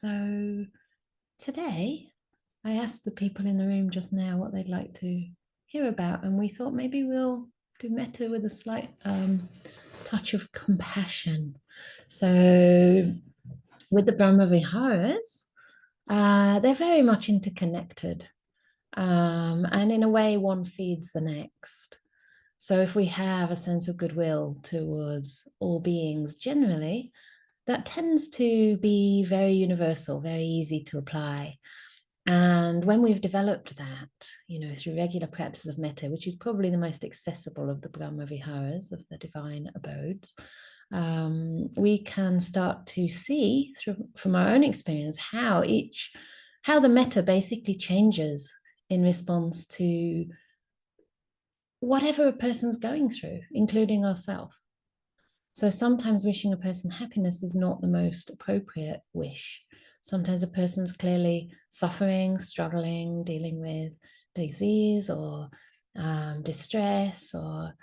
So today I asked the people in the room just now what they'd like to hear about, and we thought maybe we'll do metta with a slight touch of compassion. So with the Brahma Viharas, they're very much interconnected. And in a way, one feeds the next. So if we have a sense of goodwill towards all beings generally, that tends to be very universal, very easy to apply. And when we've developed that, through regular practice of metta, which is probably the most accessible of the Brahma Viharas, of the divine abodes, we can start to see from our own experience how the metta basically changes in response to whatever a person's going through, including ourselves. So sometimes wishing a person happiness is not the most appropriate wish. Sometimes a person's clearly suffering, struggling, dealing with disease or distress or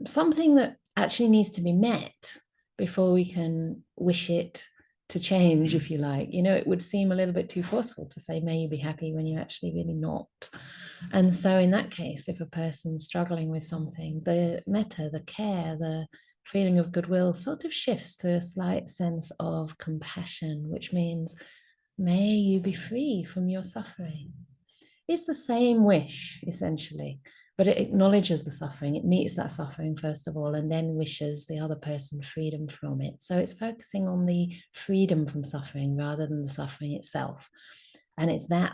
something that actually needs to be met before we can wish it to change, if you like. It would seem a little bit too forceful to say, may you be happy, when you're actually really not. And so in that case, if a person's struggling with something, the metta, the care, the feeling of goodwill sort of shifts to a slight sense of compassion, which means, may you be free from your suffering. It's the same wish, essentially, but it acknowledges the suffering. It meets that suffering, first of all, and then wishes the other person freedom from it. So it's focusing on the freedom from suffering rather than the suffering itself. And it's that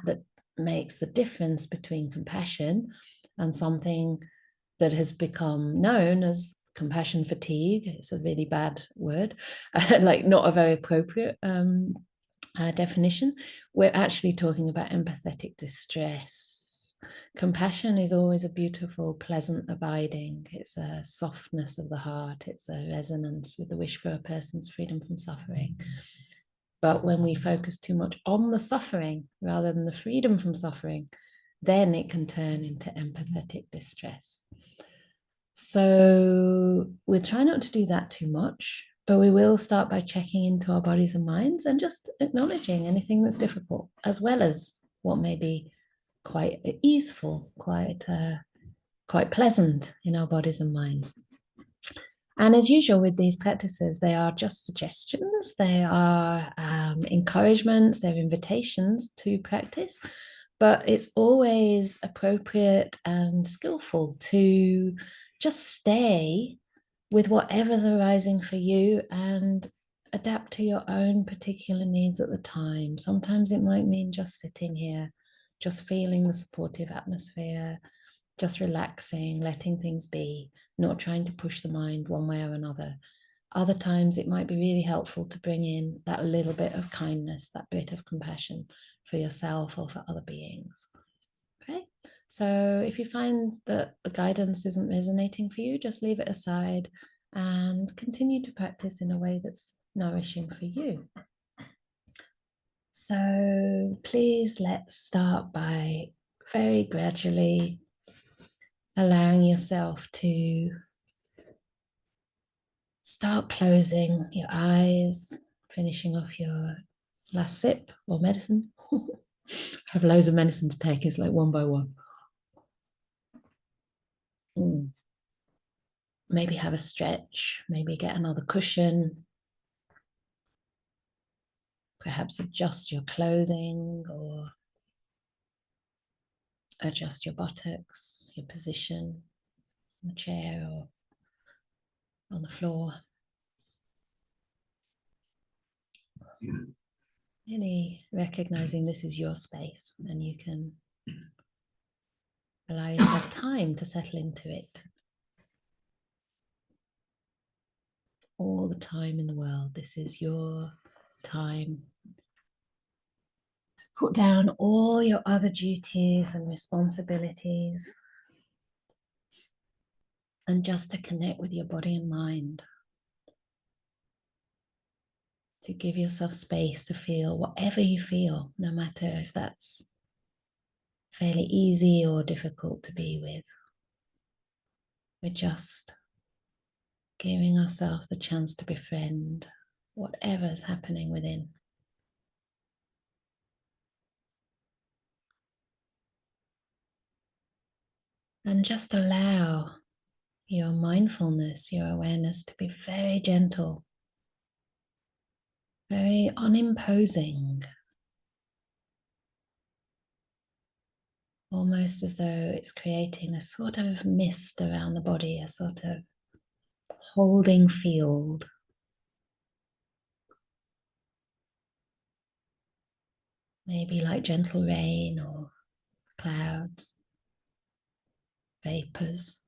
makes the difference between compassion and something that has become known as compassion fatigue. It's a really bad word, like not a very appropriate definition. We're actually talking about empathetic distress. Compassion is always a beautiful, pleasant abiding. It's a softness of the heart. It's a resonance with the wish for a person's freedom from suffering. But when we focus too much on the suffering rather than the freedom from suffering, then it can turn into empathetic distress. So we'll try not to do that too much, but we will start by checking into our bodies and minds and just acknowledging anything that's difficult, as well as what may be quite easeful, quite pleasant in our bodies and minds. And as usual with these practices, they are just suggestions, they are encouragements, they're invitations to practice, but it's always appropriate and skillful to just stay with whatever's arising for you and adapt to your own particular needs at the time. Sometimes it might mean just sitting here, just feeling the supportive atmosphere, just relaxing, letting things be, not trying to push the mind one way or another. Other times it might be really helpful to bring in that little bit of kindness, that bit of compassion for yourself or for other beings. Okay, so if you find that the guidance isn't resonating for you, just leave it aside and continue to practice in a way that's nourishing for you. So please, let's start by very gradually allowing yourself to start closing your eyes, finishing off your last sip or medicine. I have loads of medicine to take. It's like one by one. Maybe have a stretch, maybe get another cushion. Perhaps adjust your clothing or adjust your buttocks, your position on the chair or on the floor. Really recognizing this is your space and you can allow yourself time to settle into it. All the time in the world, this is your time to put down all your other duties and responsibilities and just to connect with your body and mind. To give yourself space to feel whatever you feel, no matter if that's fairly easy or difficult to be with. We're just giving ourselves the chance to befriend whatever's happening within. And just allow your mindfulness, your awareness to be very gentle, very unimposing, almost as though it's creating a sort of mist around the body, a sort of holding field. Maybe like gentle rain or clouds, vapors.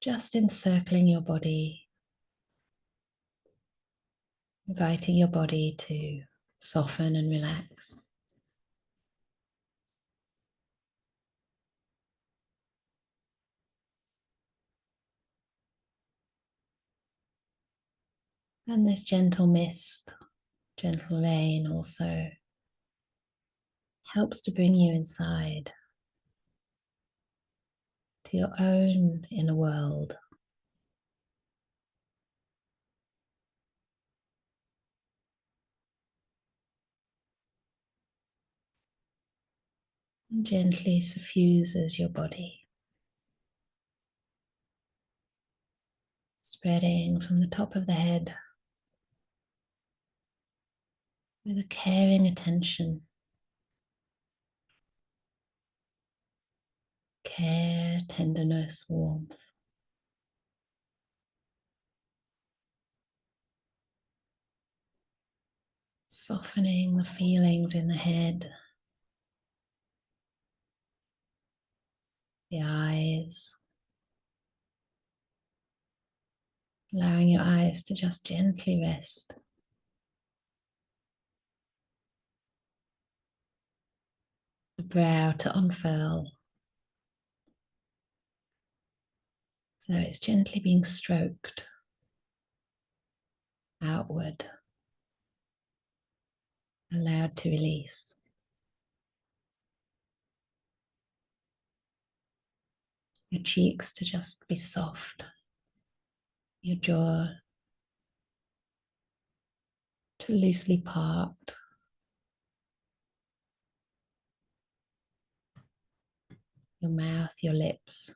Just encircling your body, inviting your body to soften and relax. And this gentle mist, gentle rain also helps to bring you inside to your own inner world. And gently suffuses your body, spreading from the top of the head with a caring attention, care, tenderness, warmth. Softening the feelings in the head, the eyes, allowing your eyes to just gently rest. The brow to unfurl, so it's gently being stroked outward, allowed to release. Your cheeks to just be soft, your jaw to loosely part, your mouth, your lips,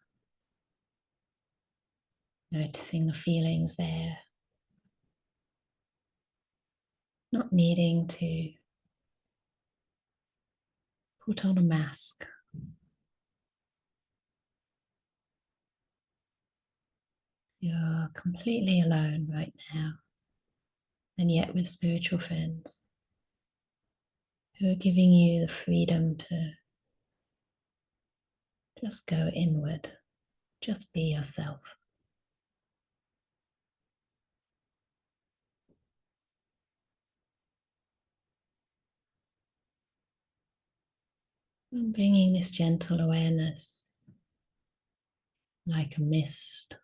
noticing the feelings there, not needing to put on a mask. You're completely alone right now, and yet with spiritual friends who are giving you the freedom to just go inward, just be yourself. And bringing this gentle awareness like a mist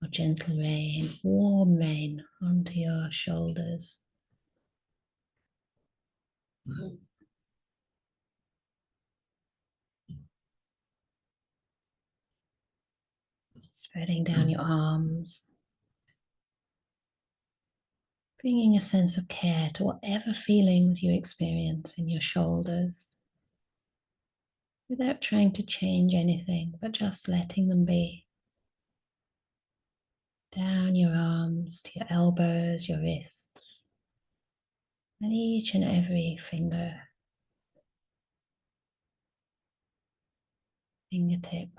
or gentle rain, warm rain onto your shoulders. Spreading down your arms, bringing a sense of care to whatever feelings you experience in your shoulders, without trying to change anything, but just letting them be. Down your arms to your elbows, your wrists, and each and every finger, fingertip.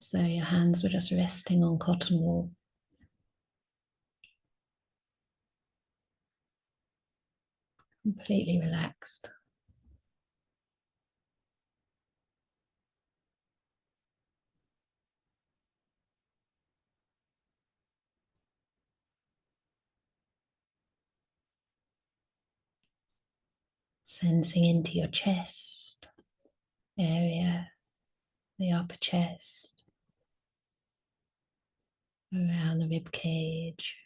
As though your hands were just resting on cotton wool. Completely relaxed. Sensing into your chest area, the upper chest, around the rib cage,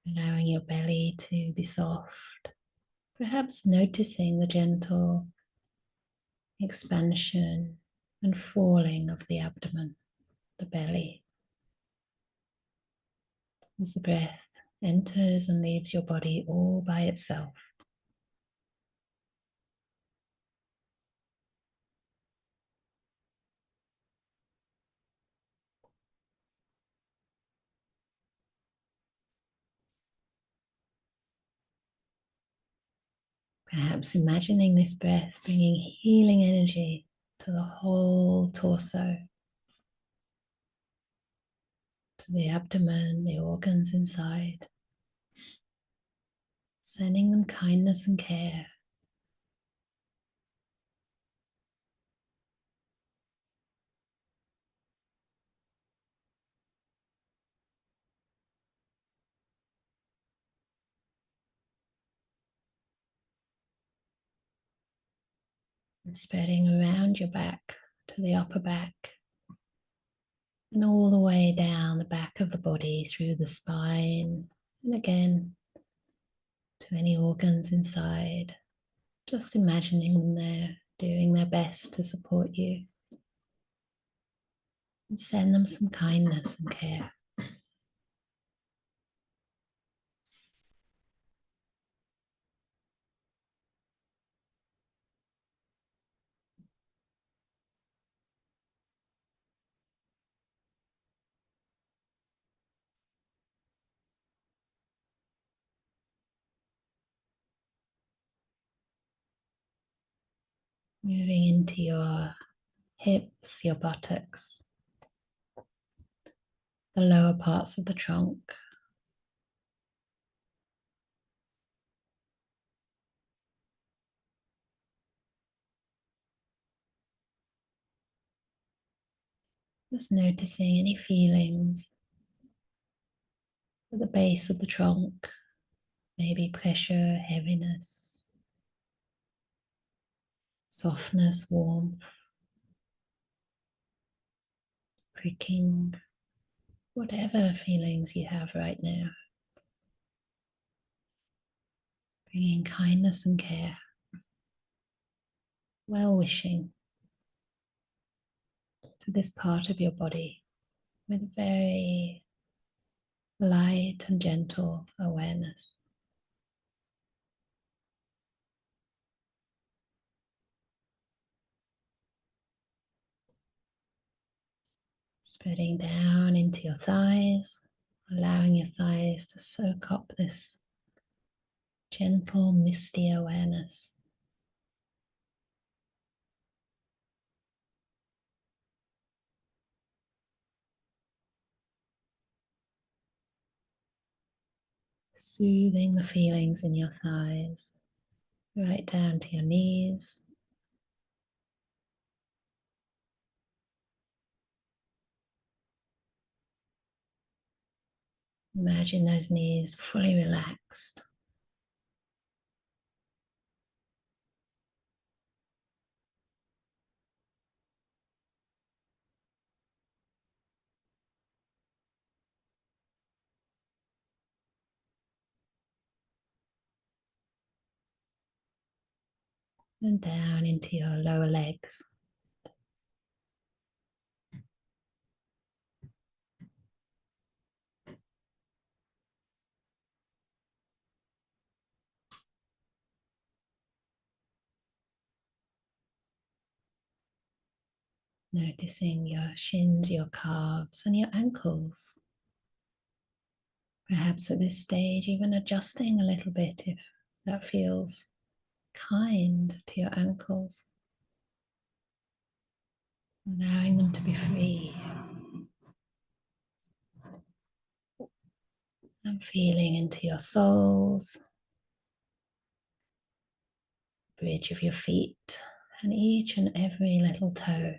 allowing your belly to be soft, perhaps noticing the gentle expansion and falling of the abdomen. the belly, as the breath enters and leaves your body all by itself. Perhaps imagining this breath bringing healing energy to the whole torso, to the abdomen, the organs inside, sending them kindness and care. And spreading around your back to the upper back and all the way down the back of the body through the spine and again to any organs inside. Just imagining them there, doing their best to support you. And send them some kindness and care. Moving into your hips, your buttocks, the lower parts of the trunk. Just noticing any feelings at the base of the trunk, maybe pressure, heaviness, softness, warmth, pricking, whatever feelings you have right now. Bringing kindness and care, well-wishing to this part of your body with very light and gentle awareness. Spreading down into your thighs, allowing your thighs to soak up this gentle, misty awareness. Soothing the feelings in your thighs, right down to your knees. Imagine those knees fully relaxed. And down into your lower legs. Noticing your shins, your calves, and your ankles. Perhaps at this stage, even adjusting a little bit if that feels kind to your ankles. Allowing them to be free. And feeling into your soles, bridge of your feet, and each and every little toe.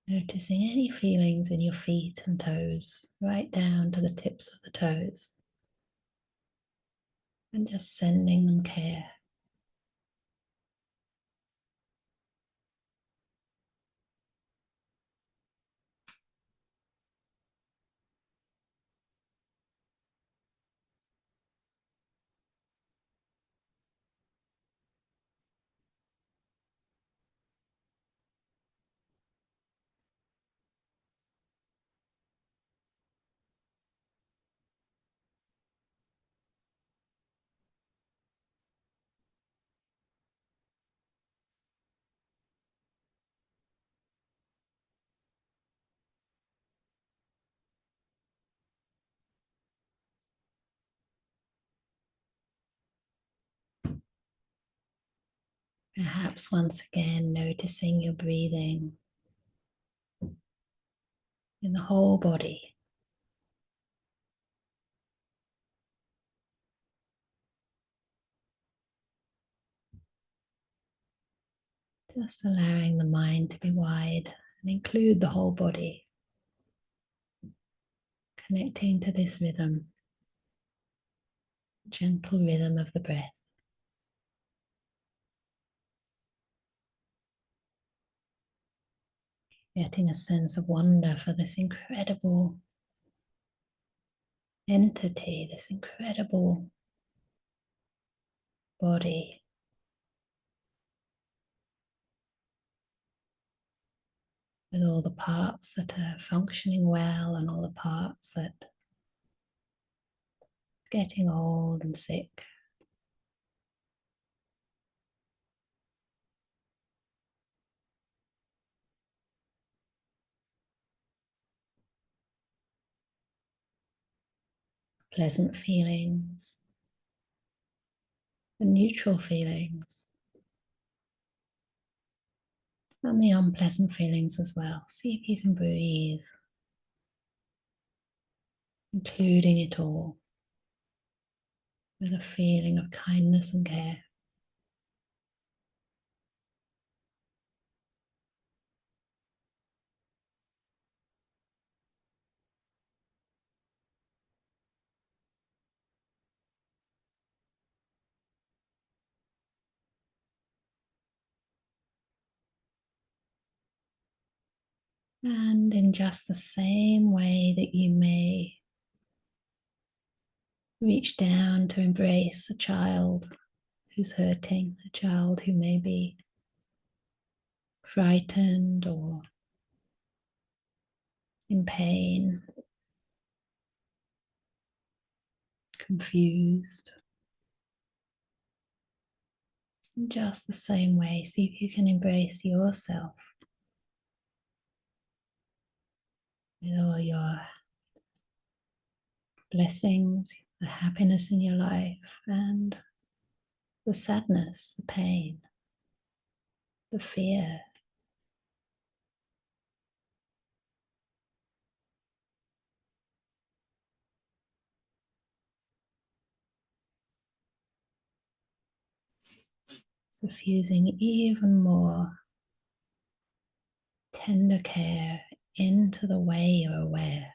Noticing any feelings in your feet and toes, right down to the tips of the toes. And just sending them care. Perhaps once again noticing your breathing in the whole body. Just allowing the mind to be wide and include the whole body, connecting to this rhythm, gentle rhythm of the breath. Getting a sense of wonder for this incredible entity, this incredible body, with all the parts that are functioning well and all the parts that are getting old and sick. Pleasant feelings and neutral feelings, and the unpleasant feelings as well. See if you can breathe, including it all, with a feeling of kindness and care. And in just the same way that you may reach down to embrace a child who's hurting, a child who may be frightened or in pain, confused. In just the same way, see if you can embrace yourself with all your blessings, the happiness in your life, and the sadness, the pain, the fear. Suffusing even more tender care into the way you're aware.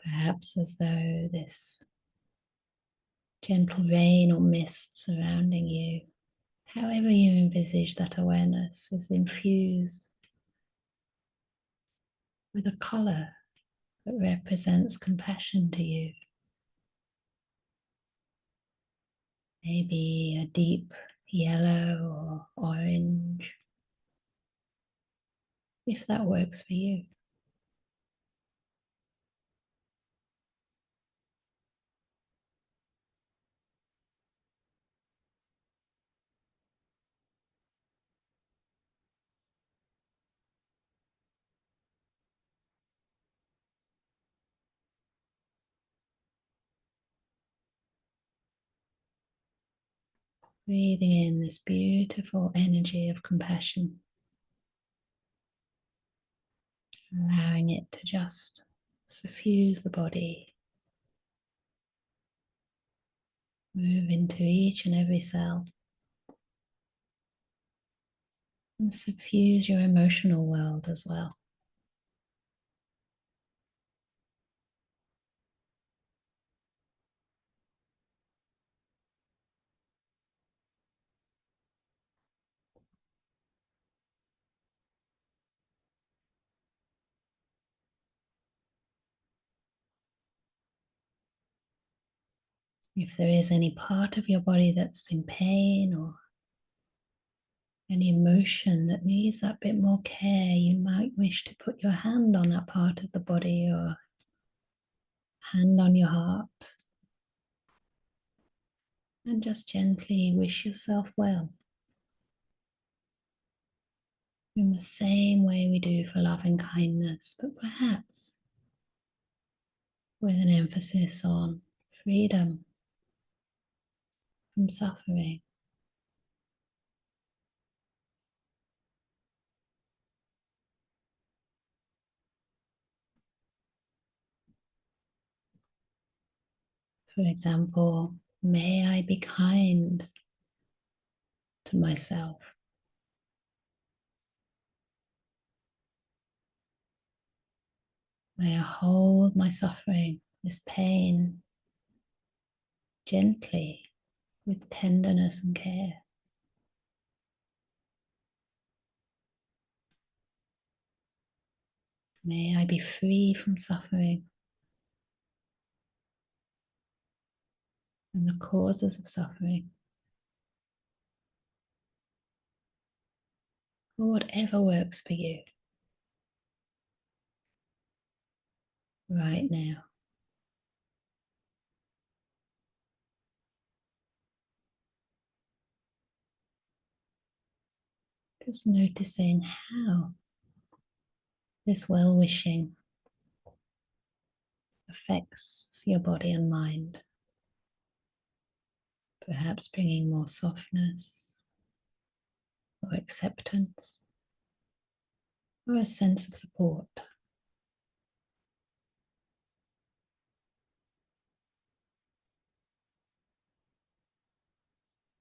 Perhaps as though this gentle rain or mist surrounding you, however you envisage that awareness, is infused with a color that represents compassion to you. Maybe a deep yellow or orange, if that works for you. Breathing in this beautiful energy of compassion, allowing it to just suffuse the body, move into each and every cell, and suffuse your emotional world as well. If there is any part of your body that's in pain or any emotion that needs that bit more care, you might wish to put your hand on that part of the body or hand on your heart and just gently wish yourself well. In the same way we do for love and kindness, but perhaps with an emphasis on freedom from suffering. For example, may I be kind to myself. May I hold my suffering, this pain, gently with tenderness and care. May I be free from suffering and the causes of suffering, or whatever works for you right now. Just noticing how this well-wishing affects your body and mind, perhaps bringing more softness or acceptance or a sense of support.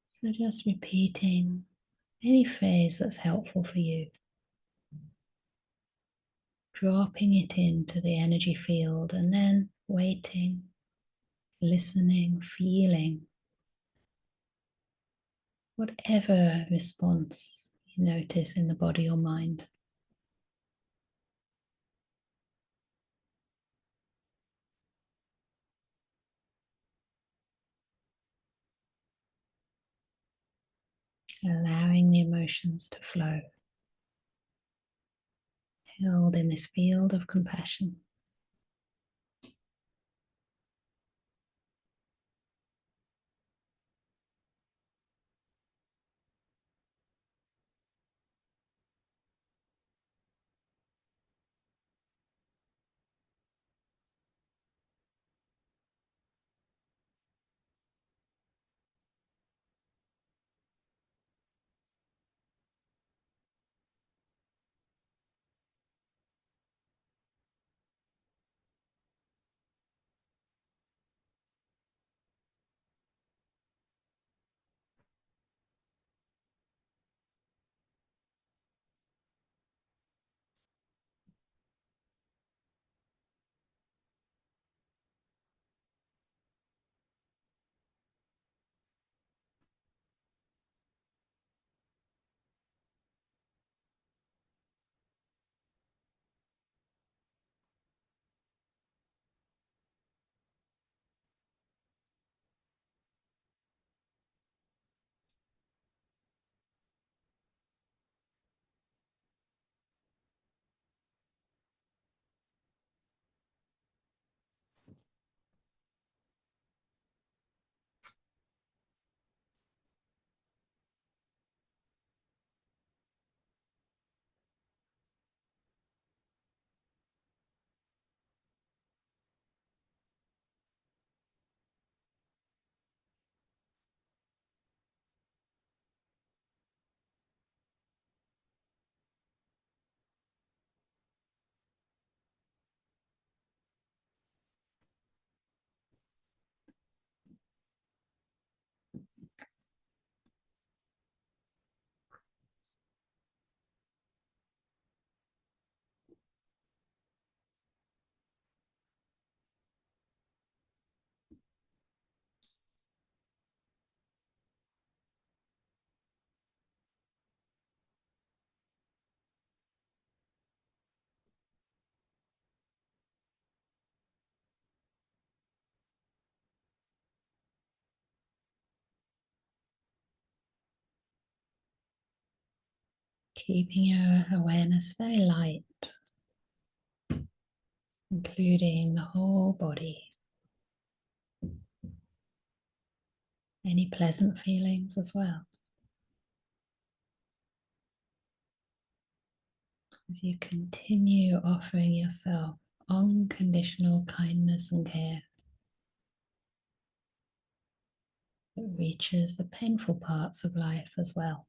So just repeating any phrase that's helpful for you, dropping it into the energy field and then waiting, listening, feeling whatever response you notice in the body or mind. Allowing the emotions to flow, held in this field of compassion. Keeping your awareness very light, including the whole body. Any pleasant feelings as well. As you continue offering yourself unconditional kindness and care that reaches the painful parts of life as well.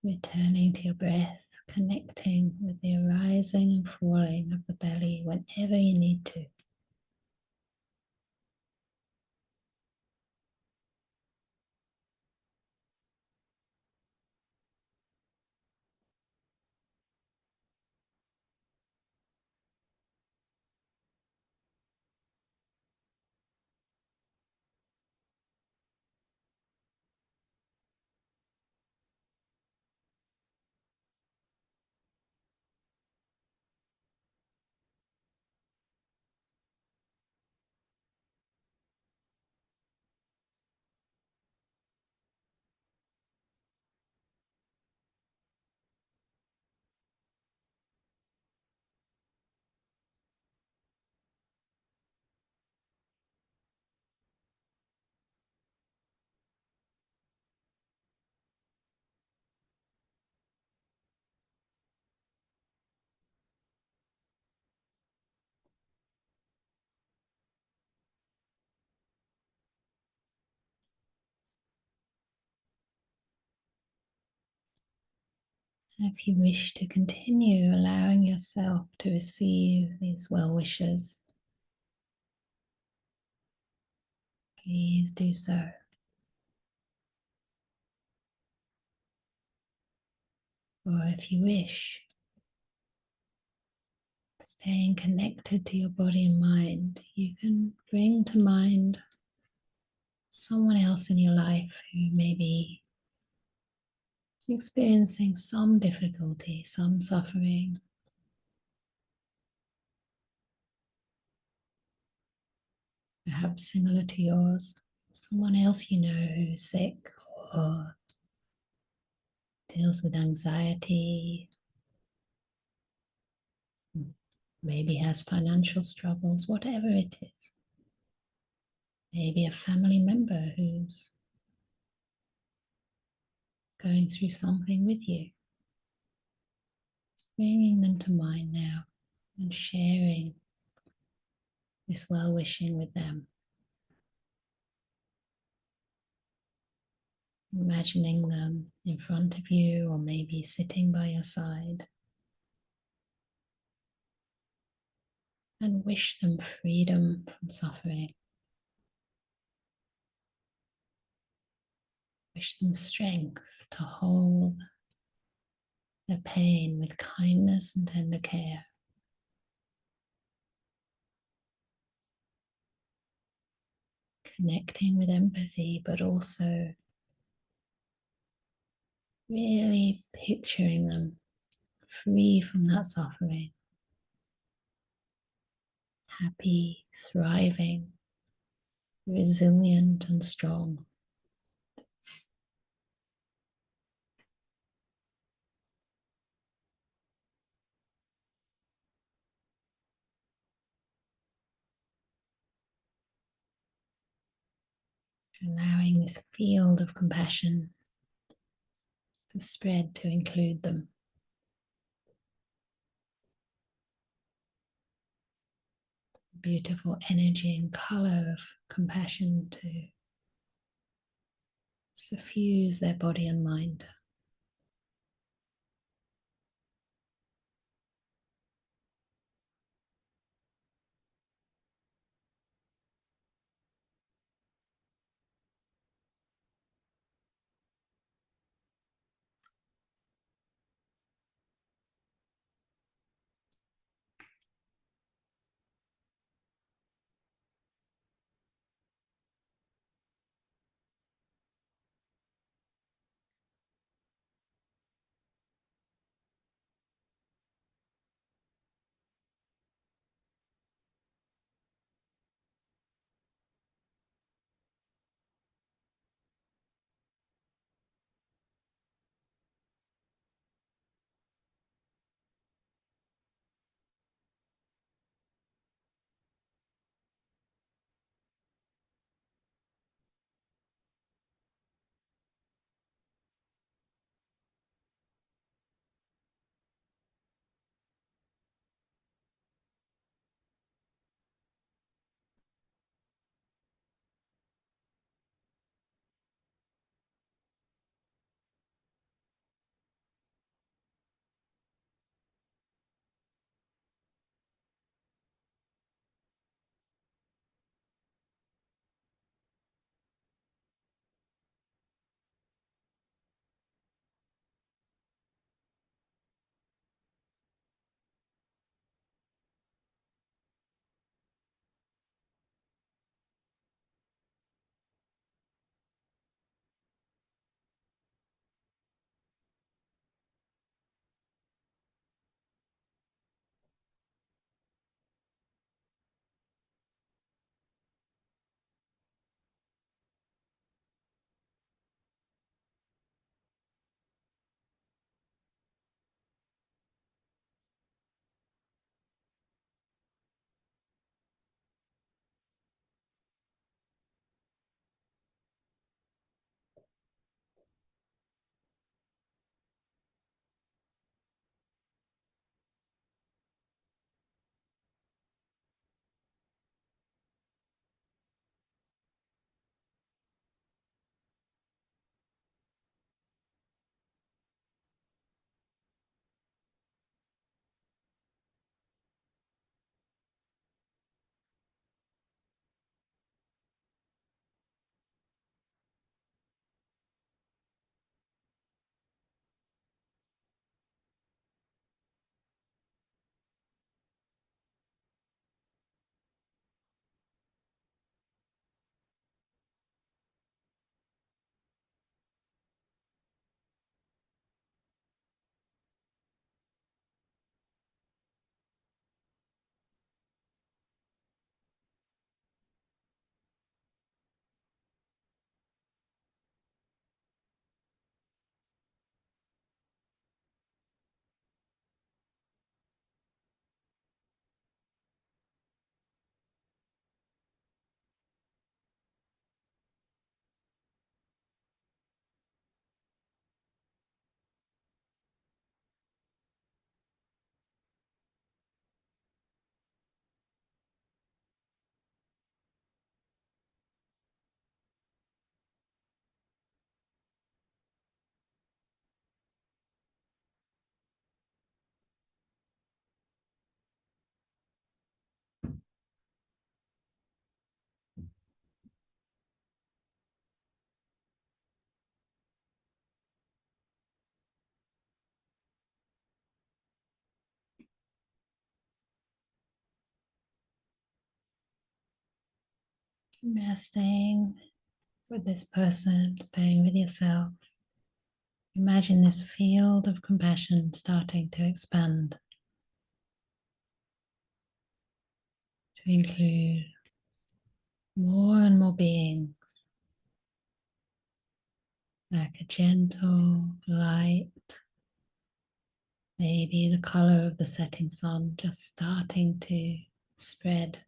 Returning to your breath, connecting with the arising and falling of the belly whenever you need to. If you wish to continue allowing yourself to receive these well wishes, please do so. Or if you wish, staying connected to your body and mind, you can bring to mind someone else in your life who may be experiencing some difficulty, some suffering, perhaps similar to yours, someone else you know who's sick or deals with anxiety, maybe has financial struggles, whatever it is. Maybe a family member who's going through something with you. Bringing them to mind now and sharing this well-wishing with them. Imagining them in front of you or maybe sitting by your side. And wish them freedom from suffering. Wish them strength to hold their pain with kindness and tender care. Connecting with empathy, but also really picturing them free from that suffering, happy, thriving, resilient, and strong. Allowing this field of compassion to spread to include them. Beautiful energy and color of compassion to suffuse their body and mind. Staying with this person, staying with yourself. Imagine this field of compassion starting to expand to include more and more beings, like a gentle light, maybe the color of the setting sun just starting to spread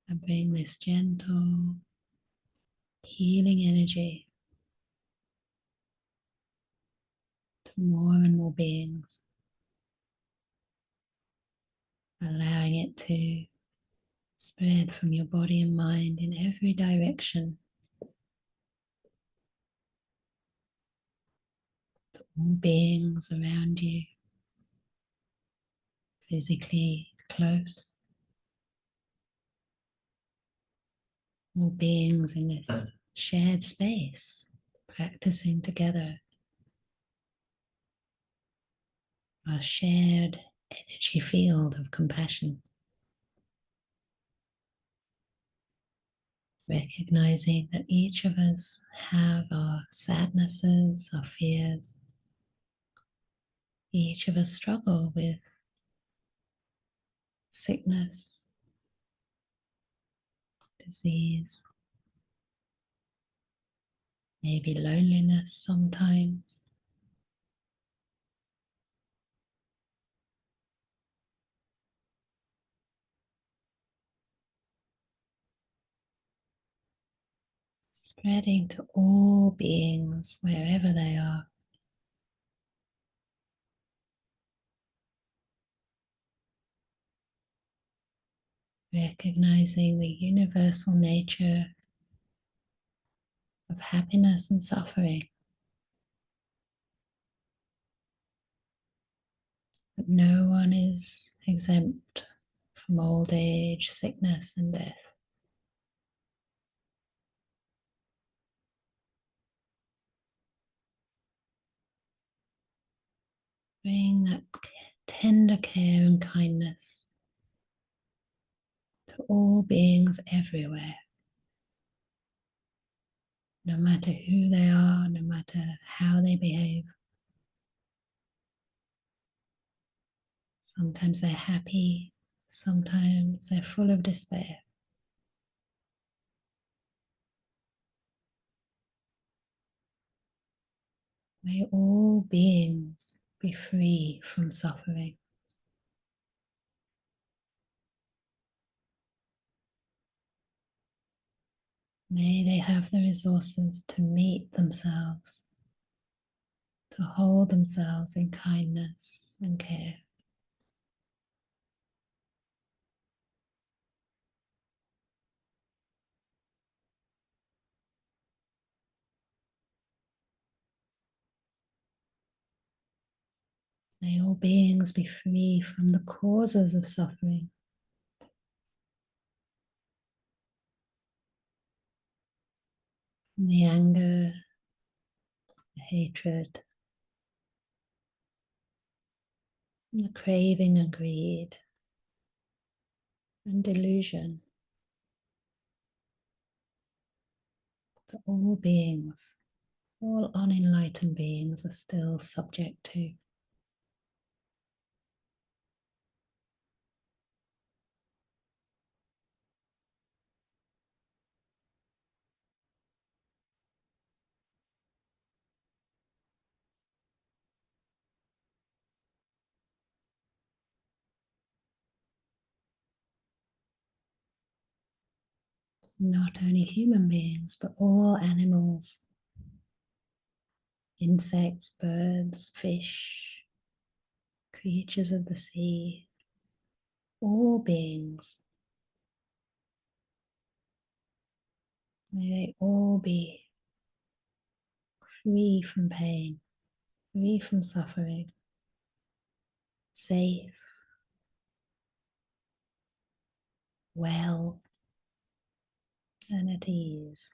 and bring this gentle healing energy to more and more beings, allowing it to spread from your body and mind in every direction to all beings around you, physically close, all beings in this shared space, practicing together our shared energy field of compassion. Recognizing that each of us have our sadnesses, our fears. Each of us struggle with sickness, disease, maybe loneliness sometimes. Spreading to all beings wherever they are. Recognizing the universal nature of happiness and suffering. That no one is exempt from old age, sickness, and death. Bring that tender care and kindness to all beings everywhere. No matter who they are, no matter how they behave. Sometimes they're happy, sometimes they're full of despair. May all beings be free from suffering. May they have the resources to meet themselves, to hold themselves in kindness and care. May all beings be free from the causes of suffering. From the anger, the hatred, the craving and greed, and delusion. That all beings, all unenlightened beings are still subject to. Not only human beings, but all animals, insects, birds, fish, creatures of the sea, all beings. May they all be free from pain, free from suffering, safe, well, and at ease.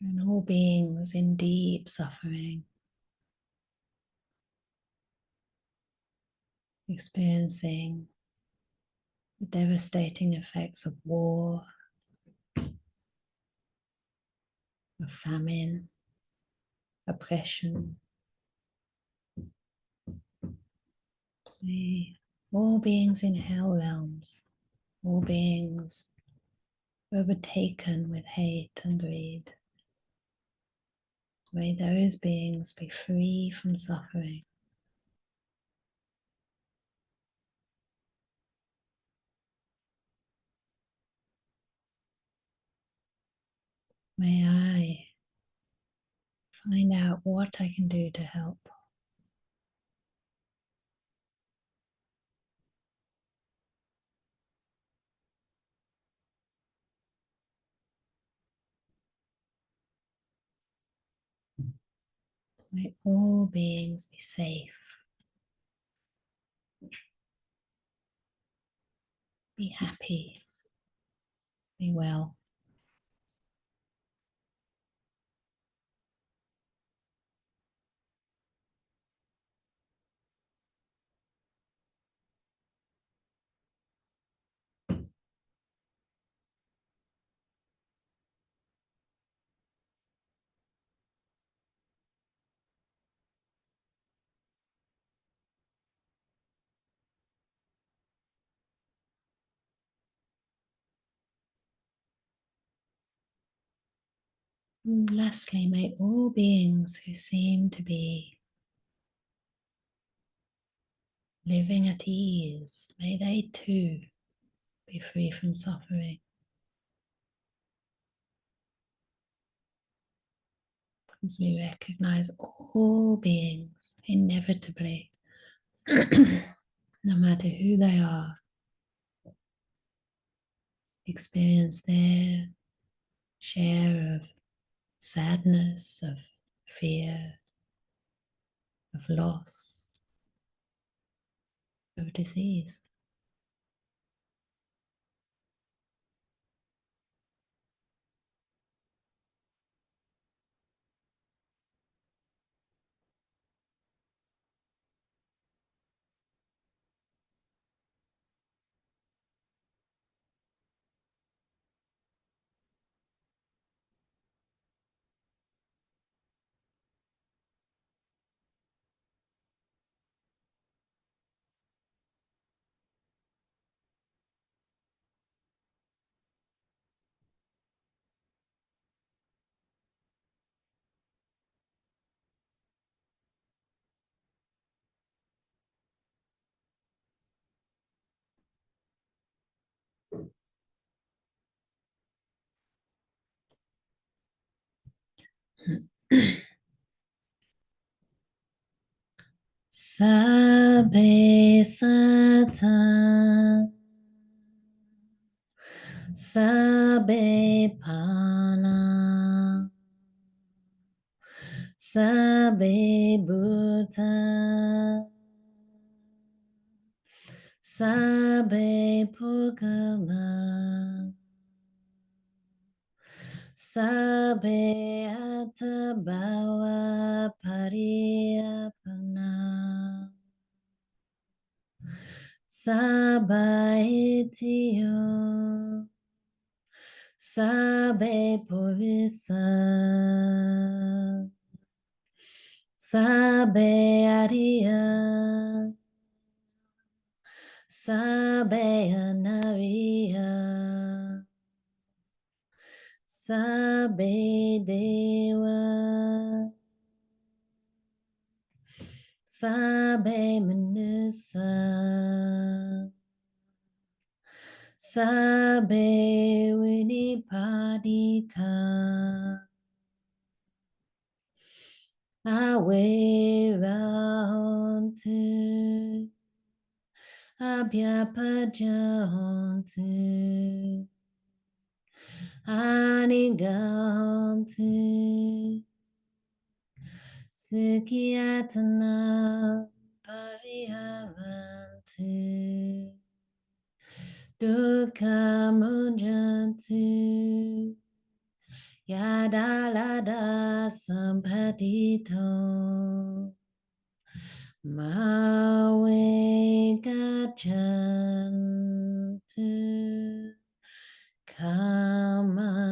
and all beings in deep suffering, experiencing the devastating effects of war, of famine, oppression. May all beings in hell realms, all beings overtaken with hate and greed, may those beings be free from suffering. May I find out what I can do to help. May all beings be safe, be happy, be well. And lastly, may all beings who seem to be living at ease, may they too be free from suffering. As we recognize all beings inevitably, no matter who they are, experience their share of sadness, of fear, of loss, of disease. Sabe sata, sabe pana, sabe buddha, sabe pugala, sabe atabawa pariyapana. Sabaitio, Sabe Purisa, Sabe Aria, Sabe Anaria, Sabe Dewa, Sabe Manusa. Sabe Winipadika Awe Rahontu Abhyapajahontu Anigahontu Sukhiyatana Pariharantu Dukkha Munjantu Yada lada sampatito mawe gajantu kamasaka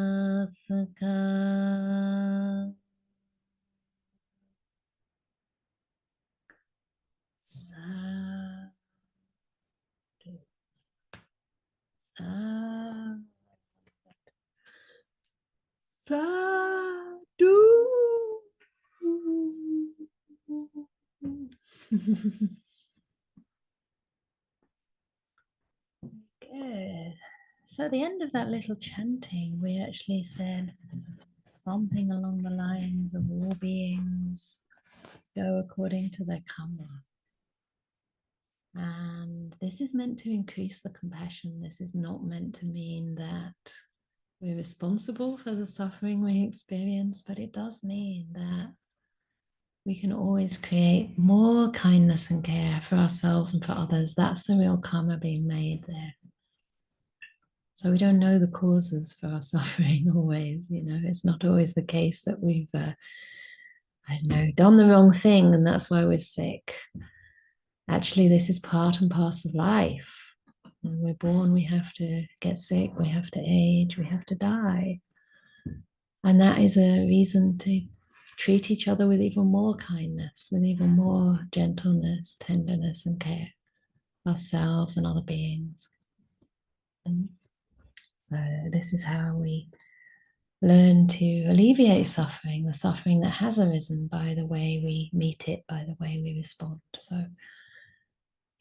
sadhu sadhu sadhu. Good. So at the end of that little chanting, we actually said something along the lines of all beings go according to their karma. And this is meant to increase the compassion. This is not meant to mean that we're responsible for the suffering we experience, but it does mean that we can always create more kindness and care for ourselves and for others. That's the real karma being made there. So we don't know the causes for our suffering always. It's not always the case that we've, I don't know, done the wrong thing and that's why we're sick. Actually, this is part and parcel of life. When we're born, we have to get sick, we have to age, we have to die. And that is a reason to treat each other with even more kindness, with even more gentleness, tenderness, and care, ourselves and other beings. And so this is how we learn to alleviate suffering, the suffering that has arisen, by the way we meet it, by the way we respond. So,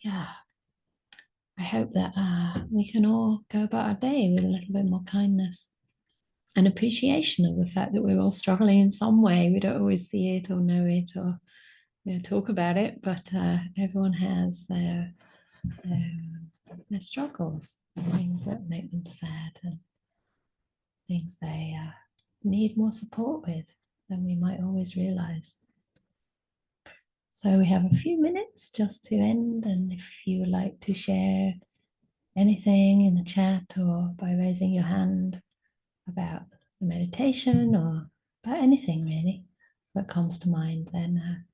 yeah, I hope that we can all go about our day with a little bit more kindness and appreciation of the fact that we're all struggling in some way. We don't always see it or know it or talk about it, but everyone has their struggles, things that make them sad and things they need more support with than we might always realize. So we have a few minutes just to end, and if you would like to share anything in the chat or by raising your hand about the meditation or about anything really that comes to mind, then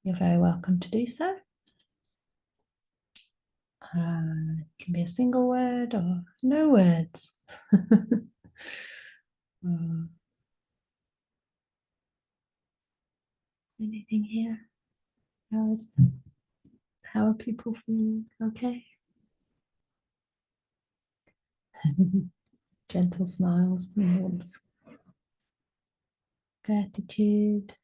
you're very welcome to do so. It can be a single word or no words. Anything here? How are people feeling? Okay. Gentle smiles, nods, gratitude.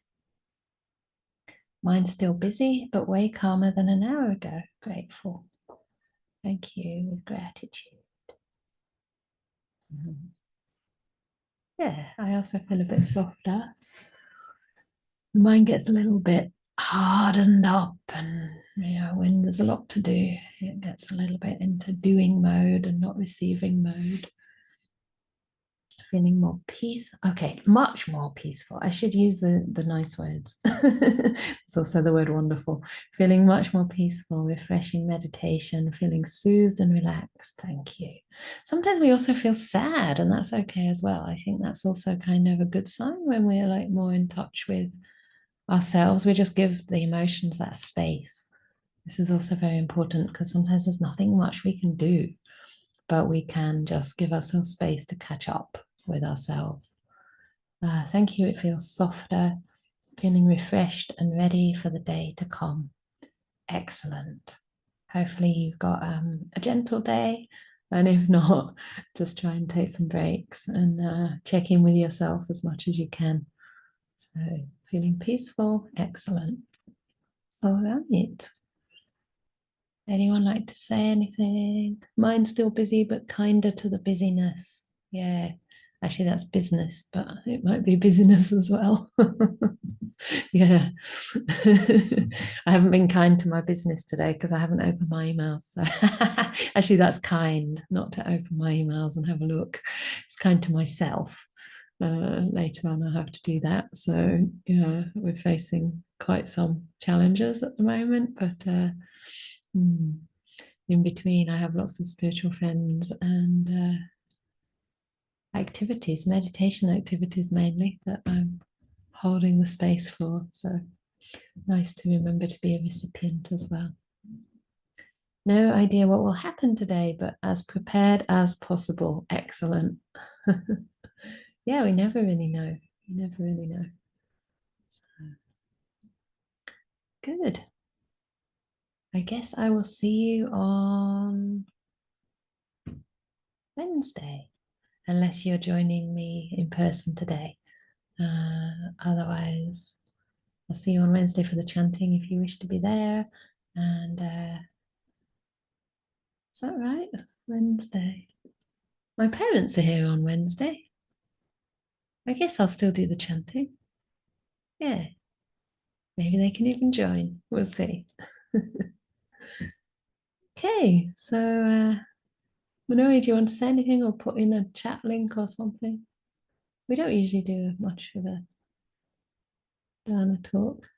Mine's still busy, but way calmer than an hour ago. Grateful. Thank you, with gratitude. Yeah, I also feel a bit softer. Mine gets a little bit hardened up, and when there's a lot to do, it gets a little bit into doing mode and not receiving mode. Feeling more peace. Okay, much more peaceful. I should use the nice words. It's also the word wonderful. Feeling much more peaceful, refreshing meditation, feeling soothed and relaxed. Thank you. Sometimes we also feel sad, and that's okay as well. I think that's also kind of a good sign when we're like more in touch with ourselves. We just give the emotions that space. This is also very important because sometimes there's nothing much we can do, but we can just give ourselves space to catch up with ourselves. Thank you. It feels softer, feeling refreshed and ready for the day to come. Excellent. Hopefully you've got a gentle day, and if not, just try and take some breaks and check in with yourself as much as you can. So feeling peaceful. Excellent. All right. Anyone like to say anything? Mine's still busy, but kinder to the busyness. Yeah, actually, that's business, but it might be busyness as well. Yeah. I haven't been kind to my business today because I haven't opened my emails. So actually, that's kind, not to open my emails and have a look. It's kind to myself. Later on, I'll have to do that. So, yeah, we're facing quite some challenges at the moment, but in between, I have lots of spiritual friends, and activities, meditation activities mainly, that I'm holding the space for. So nice to remember to be a recipient as well. No idea what will happen today, but as prepared as possible. Excellent. Yeah, we never really know. We never really know. So, good. I guess I will see you on Wednesday, unless you're joining me in person today. Otherwise, I'll see you on Wednesday for the chanting if you wish to be there. And is that right? Wednesday. My parents are here on Wednesday. I guess I'll still do the chanting. Yeah. Maybe they can even join. We'll see. Okay, so Manori, do you want to say anything or put in a chat link or something? We don't usually do much of a Dana talk.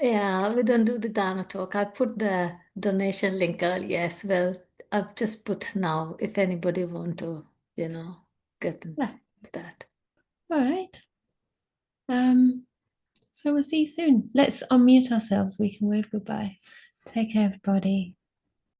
Yeah, we don't do the Dana talk. I put the donation link earlier as well. I've just put now if anybody want to, get Yeah. that. All right. So we'll see you soon. Let's unmute ourselves. We can wave goodbye. Take care, everybody.